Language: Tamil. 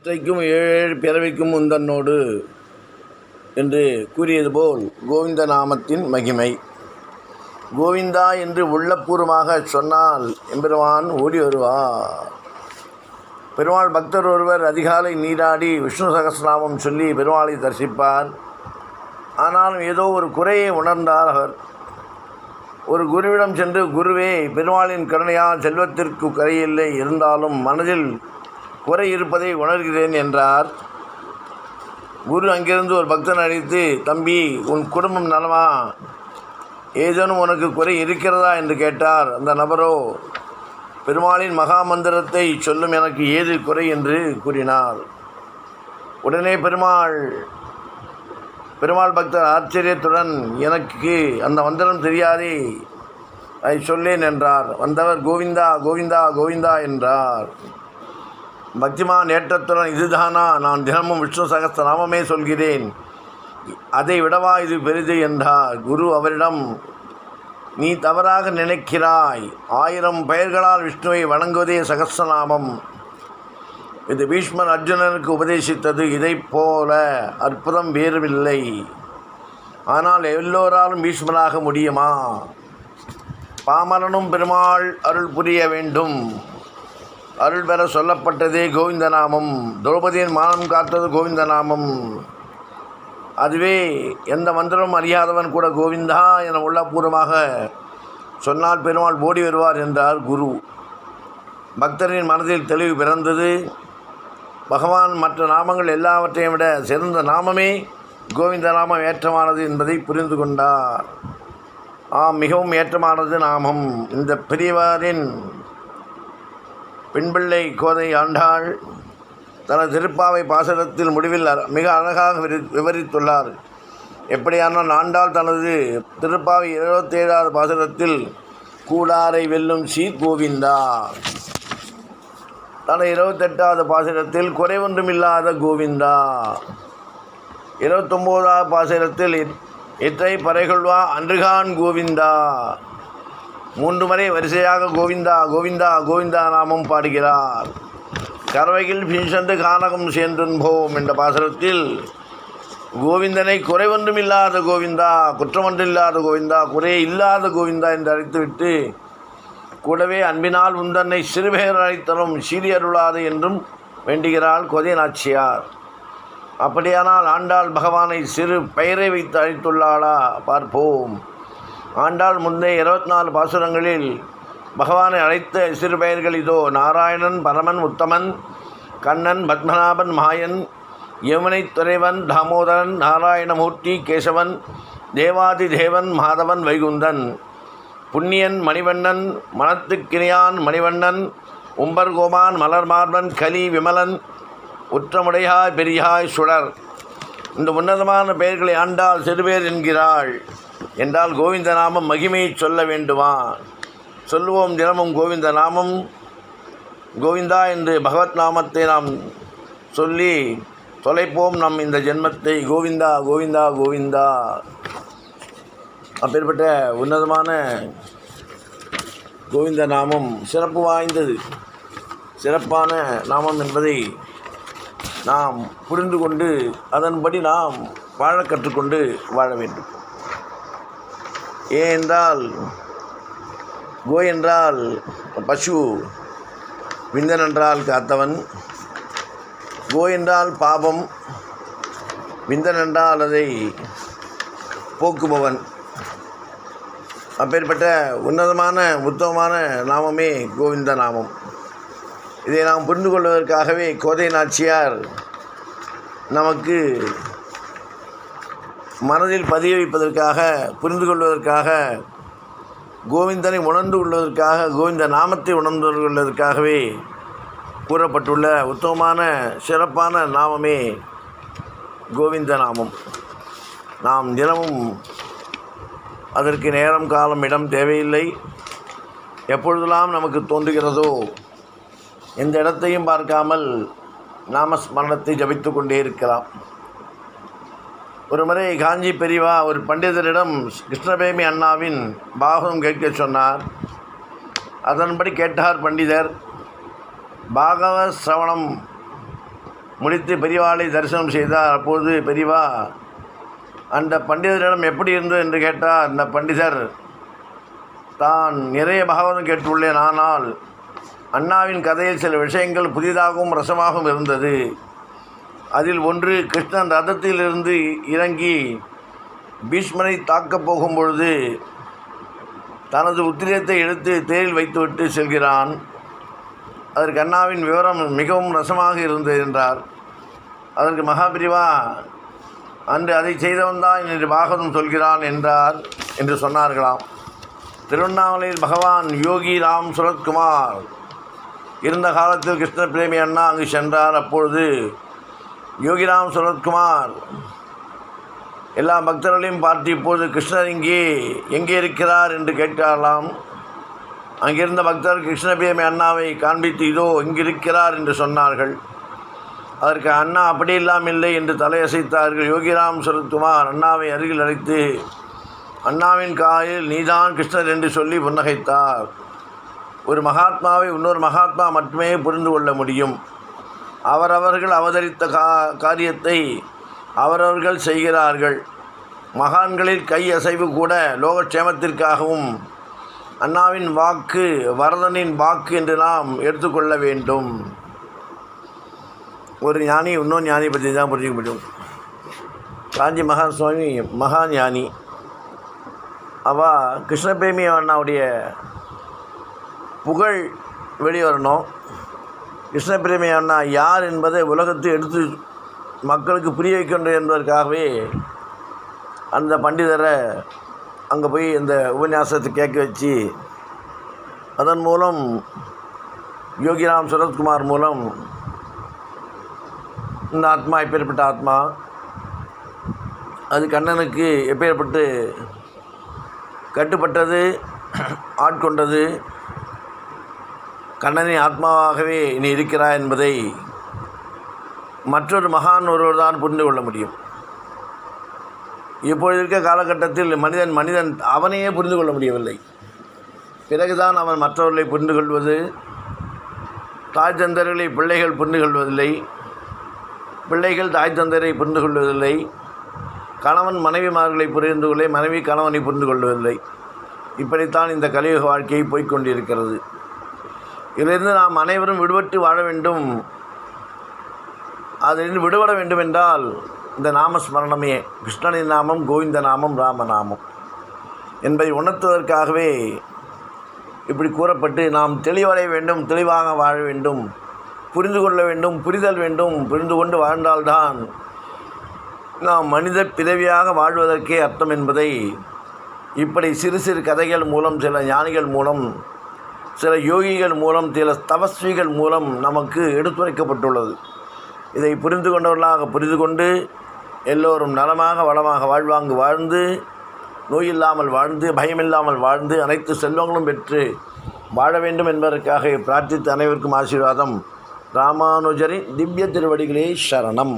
இற்றைக்கும் ஏழு பிறவிக்கும் உந்தன்னோடு என்று கூறியது போல் கோவிந்த நாமத்தின் மகிமை. கோவிந்தா என்று உள்ளபூர்வமாக சொன்னால் எம்பெருமான் ஓடி வருவார். பெருமாள் பக்தர் ஒருவர் அதிகாலை நீராடி விஷ்ணு சகஸ்ரநாமம் சொல்லி பெருமாளை தரிசிப்பார். ஆனாலும் ஏதோ ஒரு குறையை உணர்ந்தார் அவர். ஒரு குருவிடம் சென்று, குருவே, பெருமாளின் கருணையால் செல்வத்திற்கு குறையில்லை, இருந்தாலும் மனதில் குறை இருப்பதை உணர்கிறேன் என்றார். குரு அங்கிருந்து ஒரு பக்தன் அழைத்து, தம்பி, உன் குடும்பம் நலமா, ஏதேனும் உனக்கு குறை இருக்கிறதா என்று கேட்டார். அந்த நபரோ, பெருமாளின் மகாமந்திரத்தை சொல்லும் எனக்கு ஏது குறை என்று கூறினார். உடனே பெருமாள் பக்தர் ஆச்சரியத்துடன், எனக்கு அந்த மந்திரம் தெரியாதே, அதை சொல்லேன் என்றார். வந்தவர் கோவிந்தா கோவிந்தா கோவிந்தா என்றார். பக்திமான் ஏற்றத்துடன், இதுதானா, நான் தினமும் விஷ்ணு சகஸ்ர நாமமே சொல்கிறேன், அதை விடவா இது பெரிது என்றார். குரு அவரிடம், நீ தவறாக நினைக்கிறாய், 1000 பெயர்களால் விஷ்ணுவை வணங்குவதே சகஸ்ரநாமம். இது பீஷ்மர் அர்ஜுனனுக்கு உபதேசித்தது. இதை போல அற்புதம் வேறுமில்லை. ஆனால் எல்லோராலும் பீஷ்மராக முடியுமா? பாமரனும் பெருமாள் அருள் புரிய வேண்டும். அருள் பெற சொல்லப்பட்டதே கோவிந்த நாமம். திரௌபதியின் மானம் காத்தது கோவிந்த நாமம். அதுவே எந்த மந்திரமும் அறியாதவன் கூட கோவிந்தா என உள்ளபூர்வமாக சொன்னால் பெருமாள் ஓடி வருவார் என்றார் குரு. பக்தரின் மனதில் தெளிவு பிறந்தது. பகவான் மற்ற நாமங்கள் எல்லாவற்றையும் விட சிறந்த நாமமே கோவிந்த நாமம் ஏற்றமானது என்பதை புரிந்து கொண்டார். மிகவும் ஏற்றமானது நாமம். இந்த பெரியவரின் பெண்பிள்ளை கோதை ஆண்டாள் தனது திருப்பாவை பாசுரத்தில் முடிவில் மிக அழகாக விவரித்துள்ளார். எப்படியானால், ஆண்டாள் தனது திருப்பாவை 27வது பாசுரத்தில் கூடாரை வெல்லும் சீர் கோவிந்தா, தனது 28வது பாசுரத்தில் குறைவொன்றுமில்லாத கோவிந்தா, 29வது பாசுரத்தில் இற்றை பறைகொள்வா அன்றுகான் கோவிந்தா, 3 முறை வரிசையாக கோவிந்தா கோவிந்தா கோவிந்தா நாமம் பாடுகிறார். கறவையில் பின்சென்று கானகம் சேர்ந்துன்போம் என்ற பாசுரத்தில் கோவிந்தனை குறைவொன்றுமில்லாத கோவிந்தா, குற்றமொன்றில்லாத கோவிந்தா, குறையே இல்லாத கோவிந்தா என்று அழைத்துவிட்டு, கூடவே அன்பினால் உந்தன்னை சிறுபெயர் அழைத்தரும் சீரியருளாது என்றும் வேண்டுகிறாள் கோதை நாச்சியார். அப்படியானால் ஆண்டாள் பகவானை சிறு பெயரை வைத்து அழைத்துள்ளாளா? பார்ப்போம். ஆண்டாள் முந்தைய 24 பாசுரங்களில் பகவானை அழைத்த சிறு பெயர்கள் இதோ: நாராயணன், பரமன், உத்தமன், கண்ணன், பத்மநாபன், மாயன், யமுனை துறைவன், தாமோதரன், நாராயணமூர்த்தி, கேசவன், தேவாதி தேவன், மாதவன், வைகுந்தன், புண்ணியன், மணிவண்ணன், மனத்துக்கினியான், மணிவண்ணன், உம்பர்கோமான், மலர்மார்பன், கலி, விமலன், உற்றமுடையாய், பெரியாய், சுடர். இந்த உன்னதமான பெயர்களை ஆண்டாள் சிறுபேர் என்கிறாள். என்றால் கோவிந்த நாமம் மகிமையை சொல்ல வேண்டுமா? சொல்லுவோம் தினமும் கோவிந்த நாமம். கோவிந்தா என்று பகவத் நாமத்தை நாம் சொல்லி தொலைப்போம் நம் இந்த ஜென்மத்தை. கோவிந்தா கோவிந்தா கோவிந்தா. அப்பேற்பட்ட உன்னதமான கோவிந்த நாமம் சிறப்பு வாய்ந்தது, சிறப்பான நாமம் என்பதை நாம் புரிந்து கொண்டு அதன்படி நாம் வாழ கற்றுக்கொண்டு வாழ வேண்டும். ஏனென்றால் கோ என்றால் பசு, விந்தன் என்றால் காத்தவன், கோ என்றால் பாபம், விந்தன் என்றால் அதை போக்குபவன். அப்பேற்பட்ட உன்னதமான உத்தமமான நாமமே கோவிந்த நாமம். இதை நாம் புரிந்து கொள்வதற்காகவே கோதை நாச்சியார் நமக்கு மனதில் பதிய வைப்பதற்காக, புரிந்து கொள்வதற்காக, கோவிந்தனை உணர்ந்து கொள்வதற்காக, கோவிந்த நாமத்தை உணர்ந்து கொள்வதற்காகவே கூறப்பட்டுள்ள உத்தமமான சிறப்பான நாமமே கோவிந்த நாமம். நாம் தினமும் அதற்கு நேரம், காலம், இடம் தேவையில்லை. எப்பொழுதெல்லாம் நமக்கு தோன்றுகிறதோ எந்த இடத்தையும் பார்க்காமல் நாமஸ்மரணத்தை ஜபித்து கொண்டே இருக்கலாம். ஒரு முறை காஞ்சி பெரியவா ஒரு பண்டிதரிடம் கிருஷ்ணபேமி அண்ணாவின் பாகவதம் கேட்க சொன்னார். அதன்படி கேட்டார் பண்டிதர். பாகவ சிரவணம் முடித்து பெரியவாளை தரிசனம் செய்தார். அப்போது பெரியவா அந்த பண்டிதரிடம் எப்படி இருந்தது என்று கேட்டார். அந்த பண்டிதர், தான் நிறைய பாகவதம் கேட்டுள்ளேன், ஆனால் அண்ணாவின் கதையில் சில விஷயங்கள் புதிதாகவும் ரசமாகவும் இருந்தது. அதில் ஒன்று, கிருஷ்ணன் ரதத்திலிருந்து இறங்கி பீஷ்மரை தாக்கப் போகும்பொழுது தனது உத்திரியத்தை எடுத்து தேரில் வைத்துவிட்டு செல்கிறான். அதற்கு அண்ணாவின் விவரம் மிகவும் ரசமாக இருந்தது என்றார். அதற்கு மகாபிரிவா, அன்று அதை செய்தவன்தான் என்று பாகவதம் சொல்கிறான் என்றார் என்று சொன்னார்களாம். திருவண்ணாமலையில் பகவான் யோகி ராம் சுரத்குமார் இருந்த காலத்தில் கிருஷ்ண பிரேமி அண்ணா அங்கு சென்றார். அப்பொழுது யோகிராம் சுரத்குமார் எல்லா பக்தர்களையும் பார்த்து, இப்போது கிருஷ்ணர் எங்கே இருக்கிறார் என்று கேட்டாரலாம். அங்கிருந்த பக்தர் கிருஷ்ண பிரேமி அண்ணாவை காண்பித்து, இதோ இங்கிருக்கிறார் என்று சொன்னார்கள். அதற்கு அண்ணா அப்படி இல்லாமில்லை என்று தலையசைத்தார்கள். யோகிராம் சுரத்குமார் அண்ணாவை அருகில் அழைத்து அண்ணாவின் காலில் நீதான் கிருஷ்ணர் என்று சொல்லி புன்னகைத்தார். ஒரு மகாத்மாவை இன்னொரு மகாத்மா மட்டுமே புரிந்து கொள்ள முடியும். அவரவர்கள் அவதரித்த காரியத்தை அவரவர்கள் செய்கிறார்கள். மகான்களில் கை அசைவு கூட லோகக்ஷேமத்திற்காகவும் அண்ணாவின் வாக்கு வரதனின் வாக்கு என்று நாம் எடுத்துக்கொள்ள வேண்டும். ஒரு ஞானி இன்னொரு ஞானி பற்றி தான் புரிஞ்சிக்க முடியும். காஞ்சி மகா சுவாமி மகா ஞானி. அவள் கிருஷ்ணபிரேமி அண்ணாவுடைய புகழ் வெளிவரணும். கிருஷ்ணபிரேமி அண்ணா யார் என்பதை உலகத்தை எடுத்து மக்களுக்கு புரிய வைக்கின்ற என்பதற்காகவே அந்த பண்டிதரை அங்கே போய் இந்த உபன்யாசத்தை கேட்க வச்சு, அதன் மூலம் யோகிராம் சுரத்குமார் மூலம் இந்த ஆத்மா எப்பேற்பட்ட ஆத்மா, அது கண்ணனுக்கு எப்பேற்பட்டு கட்டுப்பட்டது, ஆட்கொண்டது, கண்ணனின் ஆத்மாவாகவே நீ இருக்கிறாய் என்பதை மற்றொரு மகான் ஒருவர் தான் புரிந்து கொள்ள முடியும். இப்பொழுது இருக்க காலகட்டத்தில் மனிதன் அவனையே புரிந்து கொள்ள முடியவில்லை. பிறகுதான் அவன் மற்றவர்களை புரிந்து கொள்வது. தாய் தந்தர்களை பிள்ளைகள் புரிந்து கொள்வதில்லை, பிள்ளைகள் தாய் தந்தரை புரிந்து கொள்வதில்லை, கணவன் மனைவிமார்களை புரிந்து கொள்ள மனைவி கணவனை புரிந்து கொள்வதில்லை. இப்படித்தான் இந்த கலியுக வாழ்க்கையை போய்கொண்டிருக்கிறது. இதிலிருந்து நாம் அனைவரும் விடுபட்டு வாழ வேண்டும். அதிலிருந்து விடுபட வேண்டும் என்றால் இந்த நாமஸ்மரணமே, கிருஷ்ணனின் நாமம், கோவிந்த நாமம், ராமநாமம் என்பதை உணர்த்துவதற்காகவே இப்படி கூறப்பட்டு நாம் தெளிவடைய வேண்டும், தெளிவாக வாழ வேண்டும், புரிந்து கொள்ள வேண்டும், புரிதல் வேண்டும். புரிந்து கொண்டு வாழ்ந்தால்தான் நாம் மனித பிறவியாக வாழ்வதற்கே அர்த்தம் என்பதை இப்படி சிறு சிறு கதைகள் மூலம், சில ஞானிகள் மூலம், சில யோகிகள் மூலம், சில தபஸ்விகள் மூலம் நமக்கு எடுத்துரைக்கப்பட்டுள்ளது. இதை புரிந்து கொண்டவர்களாக புரிந்து கொண்டு எல்லோரும் நலமாக வளமாக வாழ்வாங்கு வாழ்ந்து, நோயில்லாமல் வாழ்ந்து, பயமில்லாமல் வாழ்ந்து, அனைத்து செல்வங்களும் பெற்று வாழ வேண்டும் என்பதற்காக பிரார்த்தித்து அனைவருக்கும் ஆசீர்வாதம். ராமானுஜரின் திவ்ய திருவடிகளே சரணம்.